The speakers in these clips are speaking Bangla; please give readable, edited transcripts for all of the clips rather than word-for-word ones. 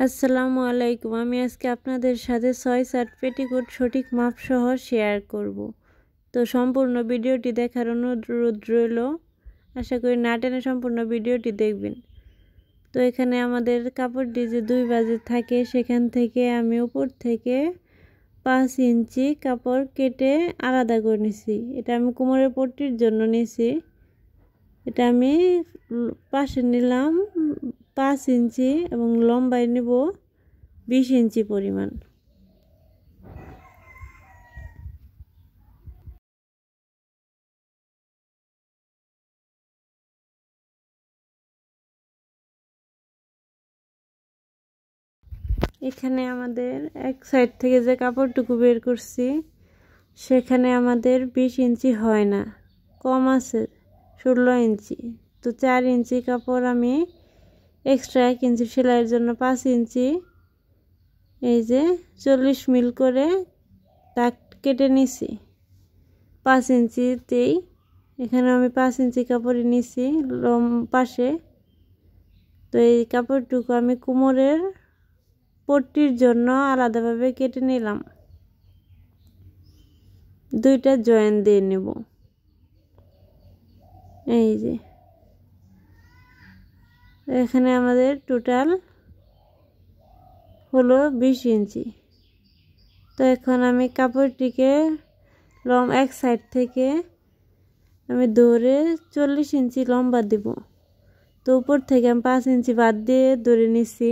আসসালামু আলাইকুম। আমি আজকে আপনাদের সাথে 6-7 পেটিকোট সঠিক মাপ সহ শেয়ার করব। তো সম্পূর্ণ ভিডিওটি দেখার অনুরোধ রইল। আশা করি না টেনে সম্পূর্ণ ভিডিওটি দেখবেন। তো এখানে আমাদের কাপড়টি যে 2 বাজে থাকে, সেখান থেকে আমি উপর থেকে 5 ইঞ্চি কাপড় কেটে আলাদা করে নিছি। এটা আমি কোমরের পট্টির জন্য নিছি। এটা আমি পাশে নিলাম 5 ইঞ্চি এবং লম্বায় নেব 20 ইঞ্চি পরিমাণ। এখানে আমাদের এক সাইড থেকে যে কাপড়টুকু বের করছি, সেখানে আমাদের 20 ইঞ্চি হয় না, কম আছে 16 ইঞ্চি। তো 4 ইঞ্চি কাপড় আমি এক্সট্রা 1 ইঞ্চি সেলাইয়ের জন্য 5 ইঞ্চি এই যে 40 মিল করে দাগ কেটে নিছি 5 ইঞ্চিতেই। এখানে আমি 5 ইঞ্চি কাপড়ই নিছি পাশে। তো এই কাপড়টুকু আমি কোমরের পট্টির জন্য আলাদাভাবে কেটে নিলাম। দুইটা জয়েন দিয়ে নেব। এই যে এখানে আমাদের টোটাল হলো 20 ইঞ্চি। তো এখন আমি কাপড়টিকে এক সাইড থেকে আমি ধরে 40 ইঞ্চি লম্বা দিব। তো উপর থেকে আমি 5 ইঞ্চি বাদ দিয়ে ধরে নিছি,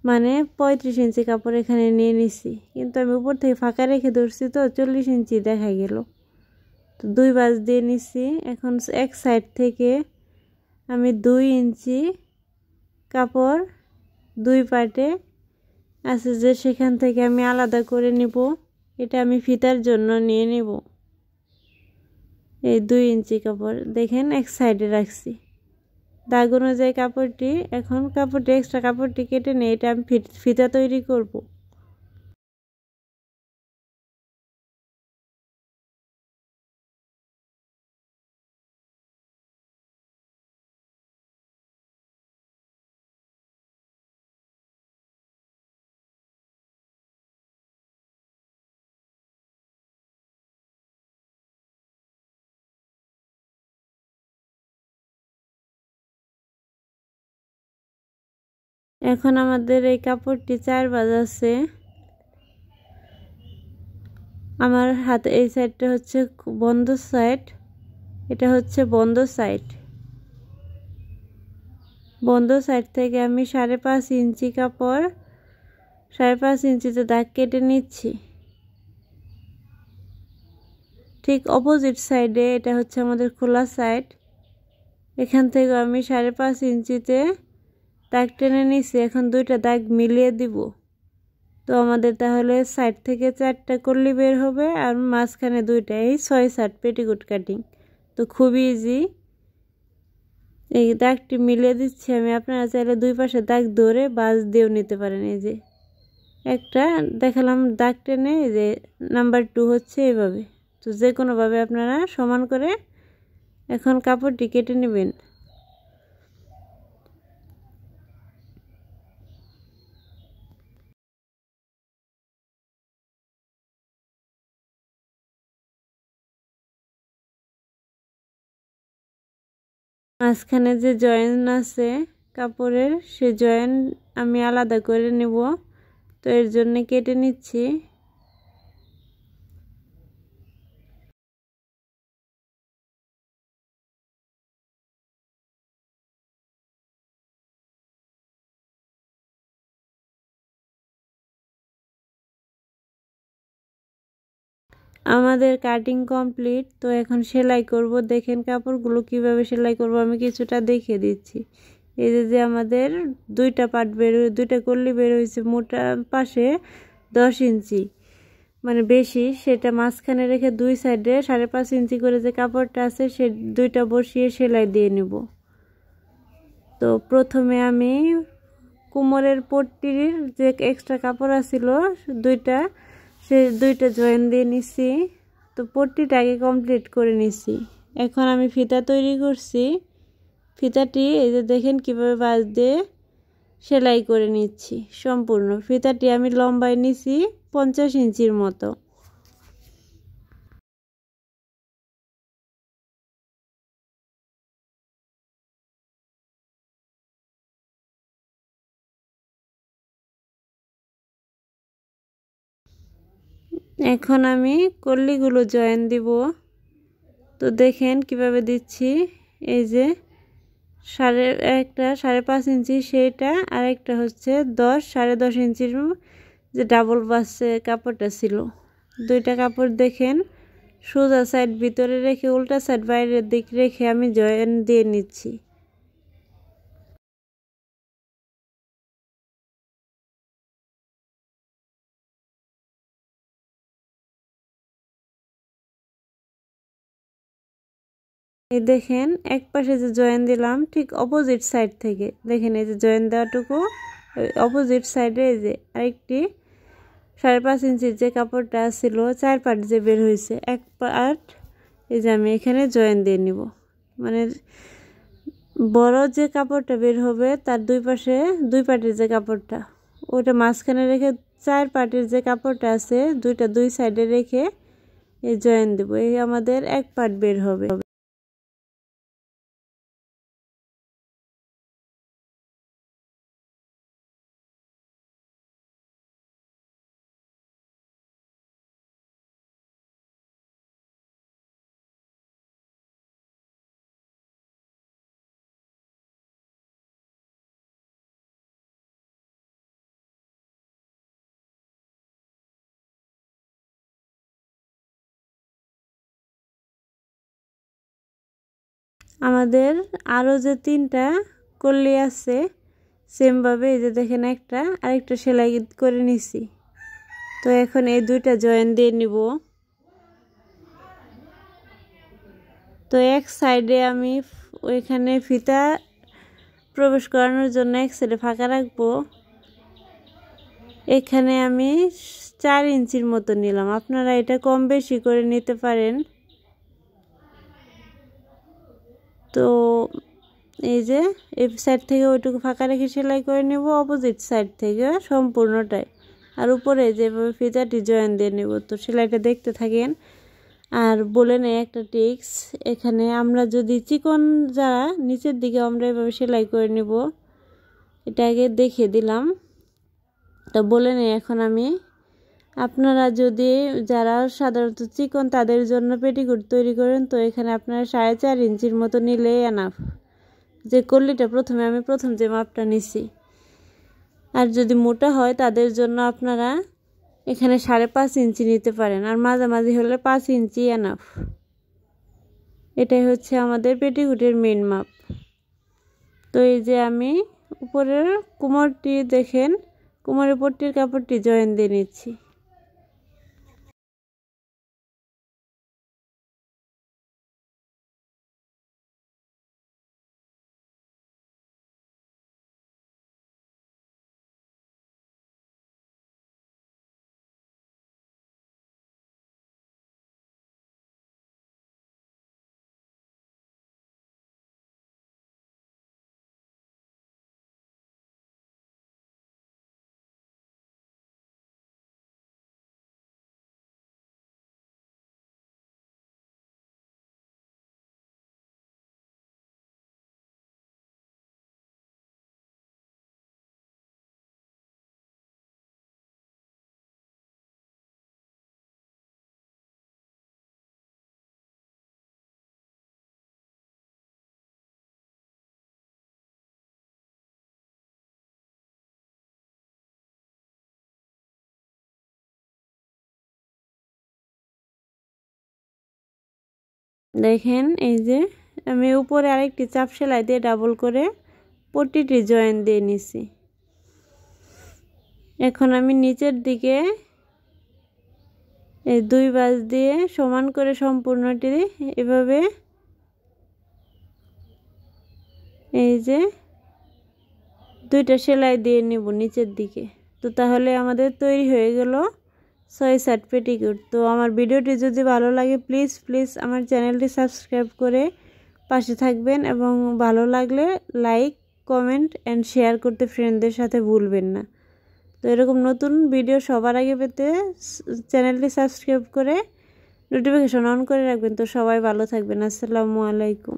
মানে 35 ইঞ্চি কাপড় এখানে নিয়ে নিছি। কিন্তু আমি উপর থেকে ফাঁকা রেখে ধরছি, তো 40 ইঞ্চি দেখা গেল। তো 2 বাজ দিয়ে নিছি। এখন এক সাইড থেকে আমি 2 ইঞ্চি কাপড় 2 পার্টে আছে যে সেখান থেকে আমি আলাদা করে নিব। এটা আমি ফিতার জন্য নিয়ে নিব। এই 2 ইঞ্চি কাপড় দেখেন এক সাইডে রাখছি দাগ অনুযায়ী কাপড়টি। এখন কাপড়টি এক্সট্রা কাপড়টি কেটে নিয়ে এটা আমি ফিতা তৈরি করব। এখন আমাদের এই কাপড়টি 4 বাজ আছে। আমার হাতে এই সাইডটা হচ্ছে বন্ধ সাইড, এটা হচ্ছে বন্ধ সাইড। বন্ধ সাইড থেকে আমি 5.5 ইঞ্চি কাপড় 5.5 ইঞ্চিতে দাগ কেটে নিচ্ছি। ঠিক অপোজিট সাইডে এটা হচ্ছে আমাদের খোলা সাইড। এখান থেকে আমি 5.5 ইঞ্চিতে দাগ টেনে নিচ্ছি। এখন দুইটা দাগ মিলিয়ে দিব। তো আমাদের তাহলে সাইড থেকে 4টা কলি বের হবে আর মাঝখানে 2টা। এই 6-7 পেটিকোট কাটিং। তো খুবই ইজি। এই দাগটি মিলিয়ে দিচ্ছি আমি। আপনারা চাইলে 2 পাশে দাগ ধরে বাজ দিয়েও নিতে পারেন। এই যে একটা দেখালাম দাগ টেনে, এই যে নাম্বার 2 হচ্ছে এইভাবে। তো যে কোনোভাবে আপনারা সমান করে এখন কাপড়টি কেটে নেবেন। মাঝখানে যে জয়েন আছে কাপড়ের, সে জয়েন আমি আলাদা করে নেব। তো এর জন্য কেটে নিচ্ছি। আমাদের কাটিং কমপ্লিট। তো এখন সেলাই করব। দেখেন কাপড়গুলো কিভাবে সেলাই করব আমি কিছুটা দেখিয়ে দিচ্ছি। এই যে আমাদের 2টা পার্ট বের হয়ে 2টা কলি বের হয়েছে, মোটা পাশে 10 ইঞ্চি মানে বেশি, সেটা মাঝখানে রেখে 2 সাইডে 5.5 ইঞ্চি করে যে কাপড়টা আছে সে 2টা বসিয়ে সেলাই দিয়ে নিব। তো প্রথমে আমি কোমরের পট্টির যে এক্সট্রা কাপড় আছিল 2টা, সে 2টা জয়েন দিয়ে নিছি। তো পট্টিটা আগে কমপ্লিট করে নিছি। এখন আমি ফিতা তৈরি করছি। ফিতাটি এই যে দেখেন কিভাবে বাজ দিয়ে সেলাই করে নিচ্ছি সম্পূর্ণ। ফিতাটি আমি লম্বায় নিছি 50 ইঞ্চির মতো। এখন আমি কল্লিগুলো জয়েন দিব। তো দেখেন কিভাবে দিচ্ছি। এই যে একটা 5.5 ইঞ্চি সেইটা, আর একটা হচ্ছে 10.5 ইঞ্চির যে ডাবল বাসে কাপড়টা ছিল। দুইটা কাপড় দেখেন সোজা সাইড ভিতরে রেখে উল্টা সাইড বাইরের দিক রেখে আমি জয়েন দিয়ে নিচ্ছি। এই দেখেন এক পাশে যে জয়েন দিলাম ঠিক অপোজিট সাইড থেকে দেখেন এই যে জয়েন দেওয়াটুকু অপোজিট সাইডে এই যে আরেকটি 5.5 ইঞ্চির যে কাপড়টা ছিল 4 পার্ট যে বের হয়েছে, এক পার্ট এই যে আমি এখানে জয়েন দিয়ে নিব। মানে বড় যে কাপড়টা বের হবে তার দুই পাশে দুই পার্টের যে কাপড়টা ওটা মাঝখানে রেখে 4 পার্টের যে কাপড়টা আছে দুইটা দুই সাইডে রেখে এই জয়েন দেব। এই আমাদের এক পার্ট বের হবে। আমাদের আরও যে 3টা কল্লি আছে সেমভাবে এই যে দেখেন একটা আরেকটা সেলাই করে নিছি। তো এখন এই দুইটা জয়েন দিয়ে নিব। তো এক সাইডে আমি ওইখানে ফিতা প্রবেশ করানোর জন্য এক সাইডে ফাঁকা রাখবো। এখানে আমি 4 ইঞ্চির মতো নিলাম, আপনারা এটা কম বেশি করে নিতে পারেন। তো এই যে এই সাইড থেকে ওইটুকু ফাঁকা রেখে সেলাই করে নেব অপোজিট সাইড থেকে সম্পূর্ণটাই, আর উপরে যেভাবে ফিতাটি জয়েন দিয়ে নেব। তো সেলাইটা দেখতে থাকেন। আর বলে নেই একটা টিক্স, এখানে আমরা যদি চিকন যারা নিচের দিকে আমরা এভাবে সেলাই করে নেব, এটা আগে দেখিয়ে দিলাম। তো বলে নেই এখন আমি, আপনারা যদি যারা সাধারণত চিকন তাদের জন্য পেটিকোট তৈরি করেন তো এখানে আপনারা 4.5 ইঞ্চির মতো নিলেই এনাফ। যে কল্লিটা প্রথমে আমি প্রথম যে মাপটা নিছি, আর যদি মোটা হয় তাদের জন্য আপনারা এখানে 5.5 ইঞ্চি নিতে পারেন, আর মাঝামাঝি হলে 5 ইঞ্চি এনাফ। এটাই হচ্ছে আমাদের পেটিকোটের মেন মাপ। তো এই যে আমি উপরের কোমরটি দেখেন কোমরের পট্টির কাপড়টি জয়েন দিয়ে নিচ্ছি। দেখেন এই যে আমি উপরে আরেকটি চাপ সেলাই দিয়ে ডাবল করে পট্টিটি জয়েন দিয়ে নিছি। এখন আমি নিচের দিকে এই দুই বাস দিয়ে সমান করে সম্পূর্ণটি এভাবে এই যে দুইটা সেলাই দিয়ে নিব নিচের দিকে। তো তাহলে আমাদের তৈরি হয়ে গেল 6/7 পেটিকোট। তো আমার ভিডিওটি যদি ভালো লাগে প্লিজ আমার চ্যানেলটি সাবস্ক্রাইব করে পাশে থাকবেন, এবং ভালো লাগলে লাইক কমেন্ট অ্যান্ড শেয়ার করতে ফ্রেন্ডদের সাথে ভুলবেন না। তো এরকম নতুন ভিডিও সবার আগে পেতে চ্যানেলটি সাবস্ক্রাইব করে নোটিফিকেশন অন করে রাখবেন। তো সবাই ভালো থাকবেন। আসসালামু আলাইকুম।